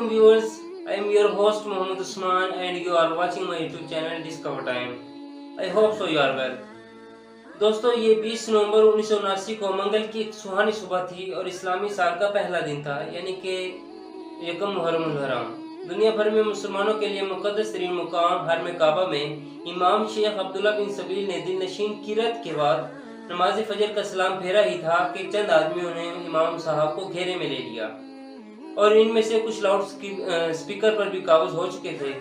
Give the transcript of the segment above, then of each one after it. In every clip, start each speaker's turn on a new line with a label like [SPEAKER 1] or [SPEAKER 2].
[SPEAKER 1] Assalamualaikum viewers, I am your host Mohammed Usman and you are watching my YouTube channel Discover Time. I hope so you are well. दोस्तों ये 20 नवंबर 1979 को मंगल की एक सुहानी सुबह थी और इस्लामी साल का पहला दिन था, यानी कि यकम मुहर्रम हराम। दुनिया भर में मुसलमानों के लिए मुक़द्दस तरीन मुकाम हरम काबा में इमाम शेख अब्दुल्ला बिन सबील ने दिल नशीन किरत के बाद नमाज फजर का सलाम फेरा ही था कि चंद आदमियों ने इमाम साहब को घेरे में ले लिया और इनमें से कुछ लाउड स्पीकर पर भी काबूज हो चुके थे।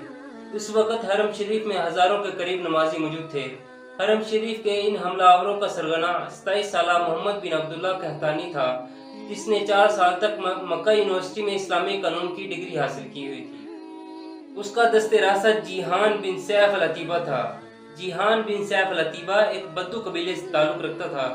[SPEAKER 1] इस वक्त हरम शरीफ में हजारों के करीब नमाजी मौजूद थे। हरम शरीफ के इन हमलावरों का सरगना 27 साला मोहम्मद बिन अब्दुल्ला कहतानी था, जिसने 4 साल तक मक्का यूनिवर्सिटी में इस्लामी कानून की डिग्री हासिल की हुई थी। उसका दस्ते रासत जिहान बिन सैफ अल अतीबा था। जिहान बिन सैफ अल अतीबा एक बद्दू कबीले से ताल्लुक रखता था।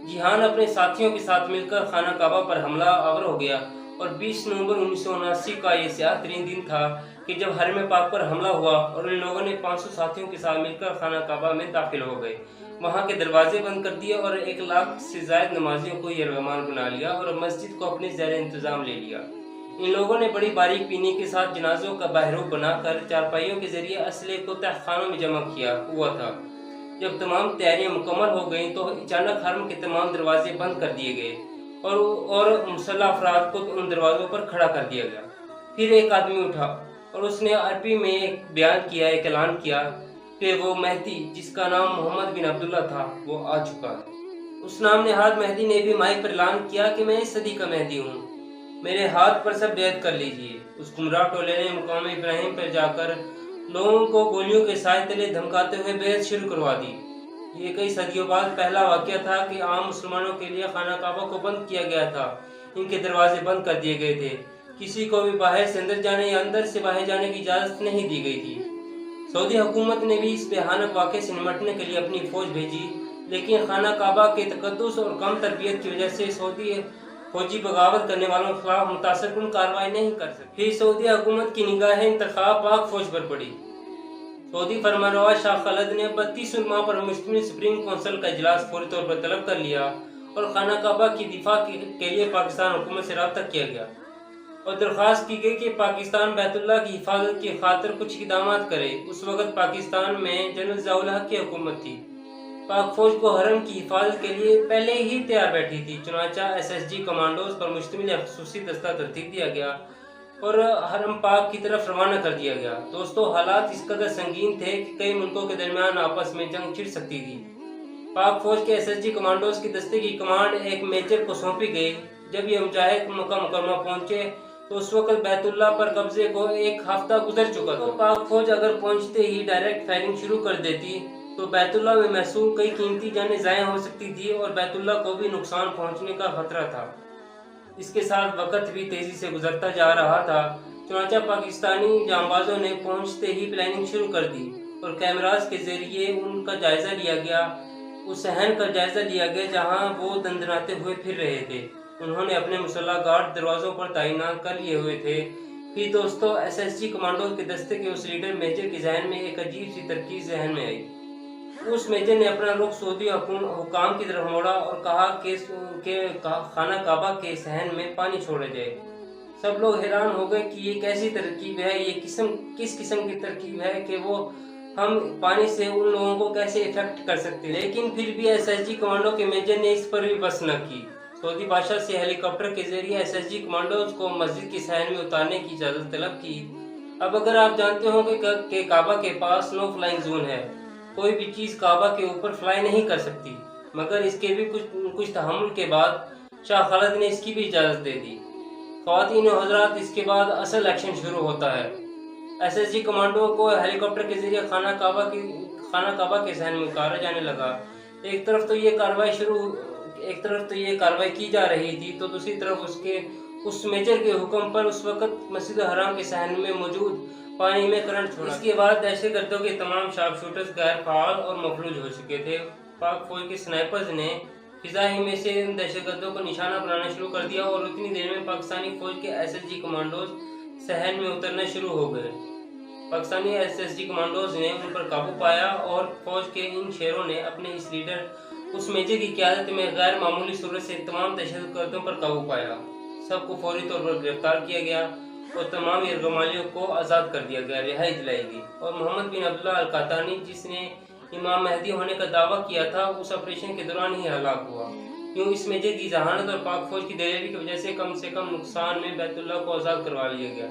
[SPEAKER 1] जिहान अपने साथियों के साथ मिलकर खाना काबा पर हमला आवर हो गया और 20 नवंबर 1979 का ये स्याह तरीन दिन था कि जब हरम पाक पर हमला हुआ और इन लोगों ने 500 साथियों के साथ मिलकर खाना काबा में दाखिल हो गए, वहां के दरवाजे बंद कर दिए और 1 लाख से ज्यादा नमाजियों को यरगमान बना लिया और मस्जिद को अपने ज़ेर इंतजाम ले लिया। इन लोगों ने बड़ी बारीक पीने के साथ जनाजों का बहरूप बनाकर चारपाइयों के जरिए असले को तहखानों में जमा किया हुआ था। जब तमाम तैयारियां मुकम्मल हो गईं तो अचानक हरम के तमाम दरवाजे बंद कर दिए गए और मुसल्लह अफराद को उन दरवाजों पर खड़ा कर दिया गया। फिर एक आदमी उठा और उसने अरबी में एक बयान किया, एक ऐलान किया कि वो मेहदी, जिसका नाम मोहम्मद बिन अब्दुल्ला था, वो आ चुका है। उस नाम नेहाद मेहदी ने भी माइक पर ऐलान किया कि मैं इस सदी का मेहदी हूँ, मेरे हाथ पर सब बैत कर लीजिए। उस गुमराह टोले ने मुकाम इब्राहिम पर जाकर लोगों को गोलियों के साए तले धमकाते हुए बैत शुरू करवा दी। ये कई सदियों बाद पहला वाक़या था कि आम मुसलमानों के लिए खाना काबा को बंद किया गया था। इनके दरवाजे बंद कर दिए गए थे। किसी को भी बाहर से अंदर जाने या अंदर से बाहर जाने की इजाज़त नहीं दी गई थी। सऊदी हुकूमत ने भी इस भयानक वाक़े से निपटने के लिए अपनी फौज भेजी, लेकिन खाना काबा के तकद्दुस और कम तरबियत की वजह से सऊदी फौजी बगावत करने वालों के खिलाफ मुतासरकुन कार्रवाई नहीं कर सके। फिर सऊदी हुकूमत की निगाहें इंतखाब पाक फौज पर पड़ी। सऊदी फरमानरवा शाह खालिद ने 32 उलमा पर मुश्तमिल सुप्रीम काउंसिल का इजलास फौरी तौर पर तलब कर लिया और खाना काबा की दिफा के लिए पाकिस्तान हुकूमत से रब्ता किया गया और दरख्वास्त की गई कि पाकिस्तान बैतुल्लाह की हिफाजत की खातिर कुछ इक़दामात करे। उस वक्त पाकिस्तान में जनरल ज़ियाउल हक की हुकूमत थी। पाक फौज को हरम की हिफाजत के लिए पहले ही तैयार बैठी थी। चुनांचा SSG कमांडोज पर मुश्तमिल खसूसी दस्ता तरतीब दिया गया और हरम पाक की तरफ रवाना कर दिया गया। दोस्तों, हालात इस कदर संगीन थे कि कई मुल्कों के दरमियान आपस में जंग छिड़ सकती थी। पाक फौज के SSG कमांडोज की दस्ते की कमांड एक मेजर को सौंपी गई। जब ये मुजाहिद मक्का मुकरमा पहुंचे तो उस वक्त बैतुल्लाह पर कब्जे को 1 हफ्ता गुजर चुका था। तो पाक फौज अगर पहुंचते ही डायरेक्ट फायरिंग शुरू कर देती तो बैतुल्लाह में महसूल कई कीमती जानें ज़ाया हो सकती थी और बैतुल्लाह को भी नुकसान पहुंचने का खतरा था। इसके साथ वक्त भी तेजी से गुजरता जा रहा था। चुनांचा पाकिस्तानी जांबाजों ने पहुंचते ही प्लानिंग शुरू कर दी और कैमरास के जरिए उनका जायजा लिया गया। उस सहन का जायजा लिया गया जहां वो दंदनाते हुए फिर रहे थे। उन्होंने अपने मुसल्लह गार्ड दरवाजों पर तैनात कर लिए हुए थे। फिर दोस्तों, SSG कमांडो के दस्ते के उस लीडर मेजर के जहन में एक अजीब सी तरकीब जहन में आई। उस मेजर ने अपना रुख सऊदी हुकाम की तरफ मोड़ा और कहा कि खाना काबा के सहन में पानी छोड़ा जाए। सब लोग हैरान हो गए कि ये कैसी तरकीब है, ये किस किस्म की तरकीब है कि वो हम पानी से उन लोगों को कैसे इफेक्ट कर सकते हैं। लेकिन फिर भी SSG कमांडो के मेजर ने इस पर भी बस न की। सऊदी बादशाह से हेलीकॉप्टर के जरिए SSG कमांडोज को मस्जिद के सहन में उतारने की इजाज़त तलब की। अब अगर आप जानते हो कि काबा के पास नो फ्लाइंग जोन है, कोई भी चीज़ काबा के ऊपर फ्लाई नहीं कर सकती, मगर इसके भी कुछ तहम्मुल के बाद शाह खालिद ने इसकी भी इजाज़त दे दी। ख़वातीन और हज़रात, इसके बाद असल एक्शन शुरू होता है। SSG कमांडो को हेलीकॉप्टर के जरिए खाना काबा के सहन में उतारा जाने लगा। एक तरफ तो ये कार्रवाई की जा रही थी तो दूसरी तरफ उस मेजर के हुक्म पर उस वक्त मस्जिद हराम के सहन में मौजूद पानी में करंट छोड़ा। इसके बाद दहशतगर्दों के तमाम शार्प शूटर्स गैर फाल और मफलूज हो चुके थे। पाक फौज के स्नाइपर्स ने फिजा ही में से दहशतगर्दों को निशाना बनाना शुरू कर दिया और उतनी देर में पाकिस्तानी फौज के SSG कमांडोज सहन में उतरना शुरू हो गए। पाकिस्तानी SSG कमांडोज ने उन पर काबू पाया और फौज के इन शेरों ने अपने इस लीडर उस मेजर की क़यादत में गैर मामूली सूरत से तमाम दहशतगर्दों पर काबू पाया। सबको फौरी तौर पर गिरफ्तार किया गया اور تمام یرغمالیوں کو آزاد کر دیا گیا، رہائی دلائی گئی، اور محمد بن عبداللہ القحطانی جس نے امام مہدی ہونے کا دعویٰ کیا تھا اس آپریشن کے دوران ہی ہلاک ہوا۔ یوں اس میجر کی ذہانت اور پاک فوج کی دلیری کی وجہ سے کم نقصان میں بیت اللہ کو آزاد کروا لیا گیا۔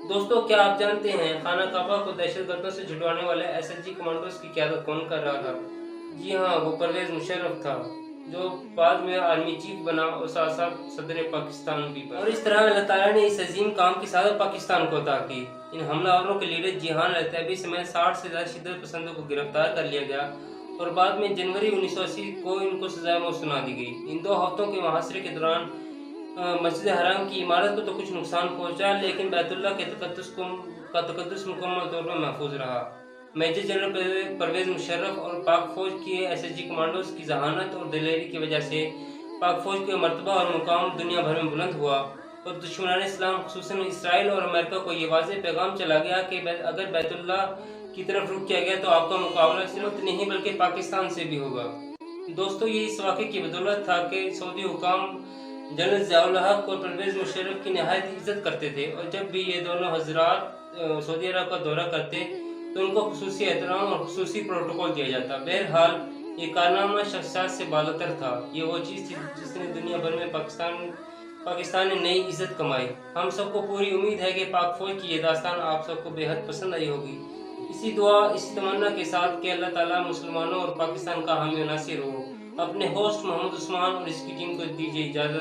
[SPEAKER 1] دوستو، کیا آپ جانتے ہیں خانہ کعبہ کو دہشت گردوں سے چھڑوانے والے SSG کمانڈوز کی قیادت کون کر رہا تھا؟ جی ہاں، وہ پرویز مشرف تھا، جو بعد میں آرمی چیف بنا اور ساتھ ساتھ صدر پاکستان بھی بنا۔ اور اس طرح اللہ تعالیٰ نے اس عظیم کام کی سعادت پاکستان کو عطا کی۔ ان حملہ آوروں کے لیڈر جیہان الاتحادی سمیت 60 سے زیادہ شدت پسندوں کو گرفتار کر لیا گیا اور بعد میں جنوری 1980 کو ان کو سزائے موت سنا دی گئی۔ ان 2 ہفتوں کے محاصرے کے دوران مسجد حرام کی عمارت کو تو کچھ نقصان پہنچا، لیکن بیت اللہ کے تقدس مکمل طور پر محفوظ رہا۔ میجر جنرل پرویز مشرف اور پاک فوج کی SSG کمانڈوز کی ذہانت اور دلیری کی وجہ سے پاک فوج کا مرتبہ اور مقام دنیا بھر میں بلند ہوا، اور دشمنان اسلام خصوصاً اسرائیل اور امریکہ کو یہ واضح پیغام چلا گیا کہ اگر بیت اللہ کی طرف رخ کیا گیا تو آپ کا مقابلہ صرف نہیں بلکہ پاکستان سے بھی ہوگا۔ دوستو، یہ اس واقعے کی بدولت تھا کہ سعودی حکام جنرل ضیاء الحق اور پرویز مشرف کی نہایت عزت کرتے تھے، اور جب بھی یہ دونوں حضرات سعودی عرب کا دورہ کرتے تو ان کو خصوصی احترام اور خصوصی پروٹوکول دیا جاتا۔ بہرحال یہ کارنامہ شخصیات سے بالاتر تھا۔ یہ وہ چیز تھی جس نے دنیا بھر میں پاکستان نے نئی عزت کمائی۔ ہم سب کو پوری امید ہے کہ پاک فوج کی یہ داستان آپ سب کو بے حد پسند آئی ہوگی۔ اسی دعا، اسی تمنا کے ساتھ کہ اللہ تعالیٰ مسلمانوں اور پاکستان کا حامی و ناصر ہو، اپنے ہوسٹ محمد عثمان اور اس کی ٹیم کو دیجیے اجازت۔